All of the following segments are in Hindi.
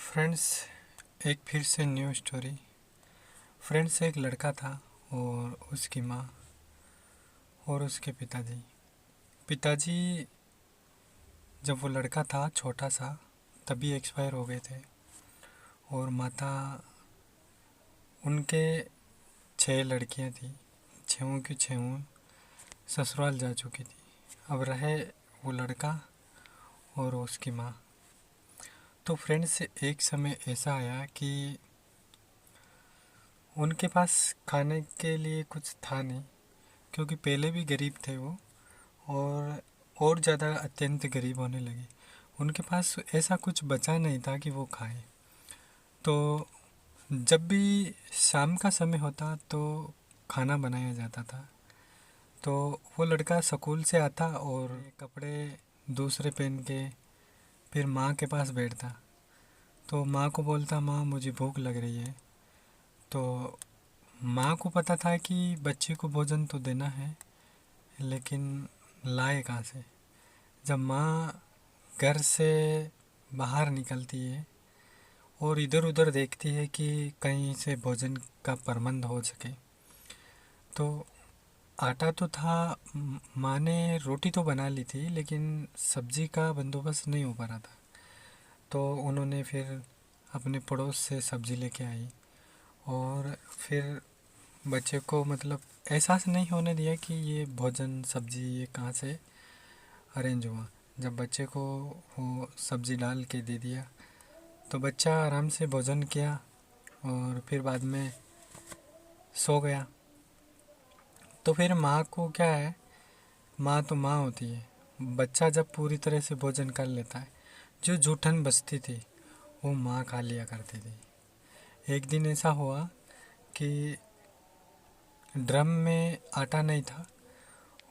फ्रेंड्स, एक फिर से न्यू स्टोरी। फ्रेंड्स, एक लड़का था और उसकी माँ और उसके पिताजी। पिताजी जब वो लड़का था छोटा सा तभी एक्सपायर हो गए थे। और माता, उनके 6 लड़कियां थी, छहों की छहों ससुराल जा चुकी थी। अब रहे वो लड़का और उसकी माँ। तो फ्रेंड्स, एक समय ऐसा आया कि उनके पास खाने के लिए कुछ था नहीं, क्योंकि पहले भी गरीब थे वो, और ज़्यादा अत्यंत गरीब होने लगे। उनके पास ऐसा कुछ बचा नहीं था कि वो खाएं। तो जब भी शाम का समय होता तो खाना बनाया जाता था। तो वो लड़का स्कूल से आता और कपड़े दूसरे पहन के फिर माँ के पास बैठता। तो माँ को बोलता, माँ मुझे भूख लग रही है। तो माँ को पता था कि बच्चे को भोजन तो देना है, लेकिन लाए कहाँ से। जब माँ घर से बाहर निकलती है और इधर उधर देखती है कि कहीं से भोजन का प्रबंध हो सके, तो आटा तो था, माँ ने रोटी तो बना ली थी, लेकिन सब्जी का बंदोबस्त नहीं हो पा रहा था। तो उन्होंने फिर अपने पड़ोस से सब्जी लेके आई और फिर बच्चे को मतलब एहसास नहीं होने दिया कि ये भोजन सब्जी ये कहाँ से अरेंज हुआ। जब बच्चे को वो सब्जी डाल के दे दिया तो बच्चा आराम से भोजन किया और फिर बाद में सो गया। तो फिर माँ को क्या है, माँ तो माँ होती है। बच्चा जब पूरी तरह से भोजन कर लेता है, जो जूठन बचती थी वो माँ खा लिया करती थी। एक दिन ऐसा हुआ कि ड्रम में आटा नहीं था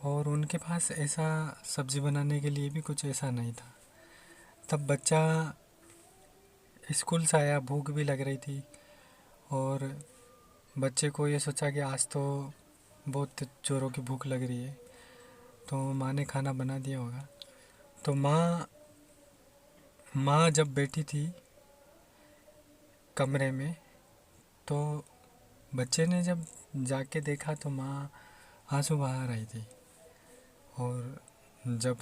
और उनके पास ऐसा सब्ज़ी बनाने के लिए भी कुछ ऐसा नहीं था। तब बच्चा स्कूल से आया, भूख भी लग रही थी और बच्चे को ये सोचा कि आज तो बहुत ज़ोरों की भूख लग रही है, तो माँ ने खाना बना दिया होगा। तो माँ माँ जब बैठी थी कमरे में, तो बच्चे ने जब जाके देखा तो माँ आंसू बहा रही थी। और जब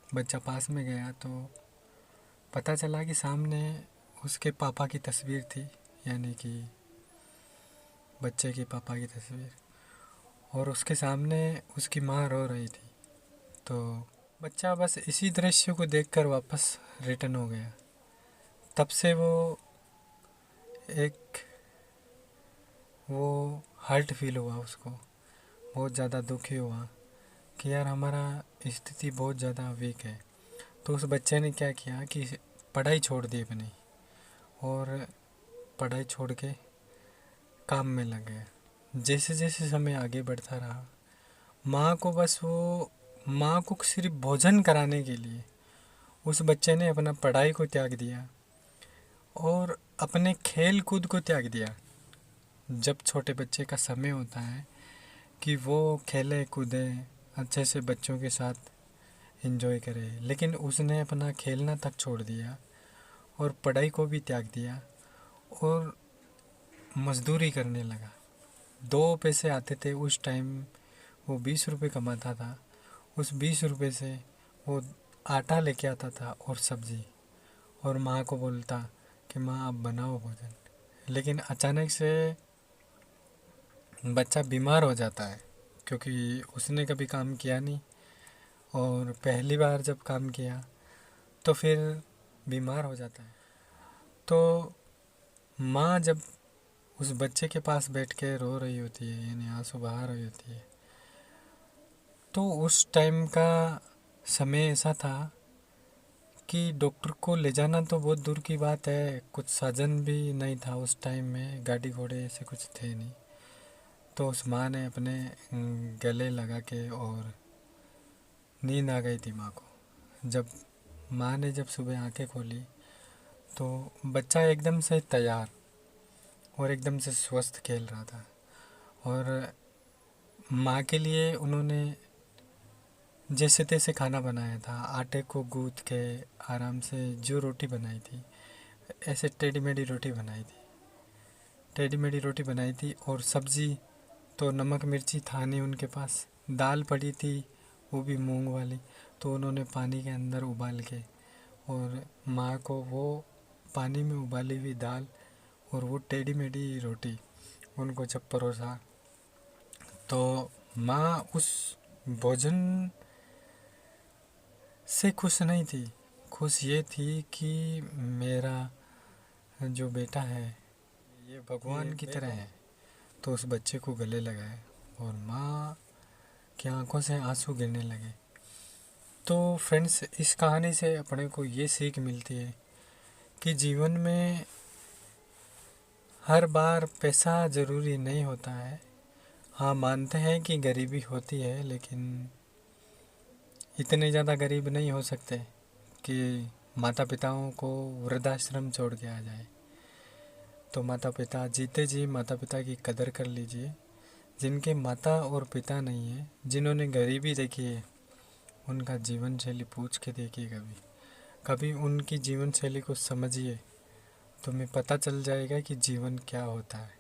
बच्चा पास में गया तो पता चला कि सामने उसके पापा की तस्वीर थी, यानी कि बच्चे के पापा की तस्वीर, और उसके सामने उसकी माँ रो रही थी। तो बच्चा बस इसी दृश्य को देखकर वापस रिटर्न हो गया। तब से एक वो हर्ट फील हुआ उसको, बहुत ज़्यादा दुखी हुआ कि यार हमारा स्थिति बहुत ज़्यादा वीक है। तो उस बच्चे ने क्या किया कि पढ़ाई छोड़ दी अपनी और पढ़ाई छोड़ के काम में लग गया। जैसे जैसे समय आगे बढ़ता रहा, माँ को सिर्फ भोजन कराने के लिए उस बच्चे ने अपना पढ़ाई को त्याग दिया और अपने खेल कूद को त्याग दिया। जब छोटे बच्चे का समय होता है कि वो खेले कूदे, अच्छे से बच्चों के साथ एंजॉय करे, लेकिन उसने अपना खेलना तक छोड़ दिया और पढ़ाई को भी त्याग दिया और मजदूरी करने लगा। 2 पैसे आते थे उस टाइम, वो 20 रुपये कमाता था। उस 20 रुपये से वो आटा लेके आता था और सब्जी, और माँ को बोलता कि माँ आप बनाओ भोजन। लेकिन अचानक से बच्चा बीमार हो जाता है, क्योंकि उसने कभी काम किया नहीं और पहली बार जब काम किया तो फिर बीमार हो जाता है। तो माँ जब उस बच्चे के पास बैठ के रो रही होती है, यानी आंसू बहा रही होती है, तो उस टाइम का समय ऐसा था कि डॉक्टर को ले जाना तो बहुत दूर की बात है, कुछ साधन भी नहीं था उस टाइम में, गाड़ी घोड़े ऐसे कुछ थे नहीं। तो उस माँ ने अपने गले लगा के, और नींद आ गई थी माँ को। जब माँ ने जब सुबह आंखें खोली तो बच्चा एकदम से तैयार और एकदम से स्वस्थ खेल रहा था। और माँ के लिए उन्होंने जैसे तैसे खाना बनाया था, आटे को गूँथ के आराम से जो रोटी बनाई थी, ऐसे टेढ़ी मेढ़ी रोटी बनाई थी। टेढ़ी मेढ़ी रोटी बनाई थी और सब्ज़ी तो नमक मिर्ची था नहीं उनके पास। दाल पड़ी थी, वो भी मूंग वाली, तो उन्होंने पानी के अंदर उबाल के और माँ को वो पानी में उबाली हुई दाल और वो टेढ़ी मेढ़ी रोटी उनको जब परोसा, तो माँ उस भोजन से खुश नहीं थी। खुश ये थी कि मेरा जो बेटा है ये भगवान की तरह है, तो उस बच्चे को गले लगाए और माँ की आंखों से आंसू गिरने लगे। तो फ्रेंड्स, इस कहानी से अपने को ये सीख मिलती है कि जीवन में हर बार पैसा ज़रूरी नहीं होता है। हाँ, मानते हैं कि गरीबी होती है, लेकिन इतने ज़्यादा गरीब नहीं हो सकते कि माता पिताओं को वृद्धाश्रम छोड़ के आ जाए। तो माता पिता जीते जी माता पिता की कदर कर लीजिए। जिनके माता और पिता नहीं है, जिन्होंने गरीबी देखी है, उनका जीवन शैली पूछ के देखिए। कभी कभी उनकी जीवन शैली को समझिए, तुम्हें पता चल जाएगा कि जीवन क्या होता है।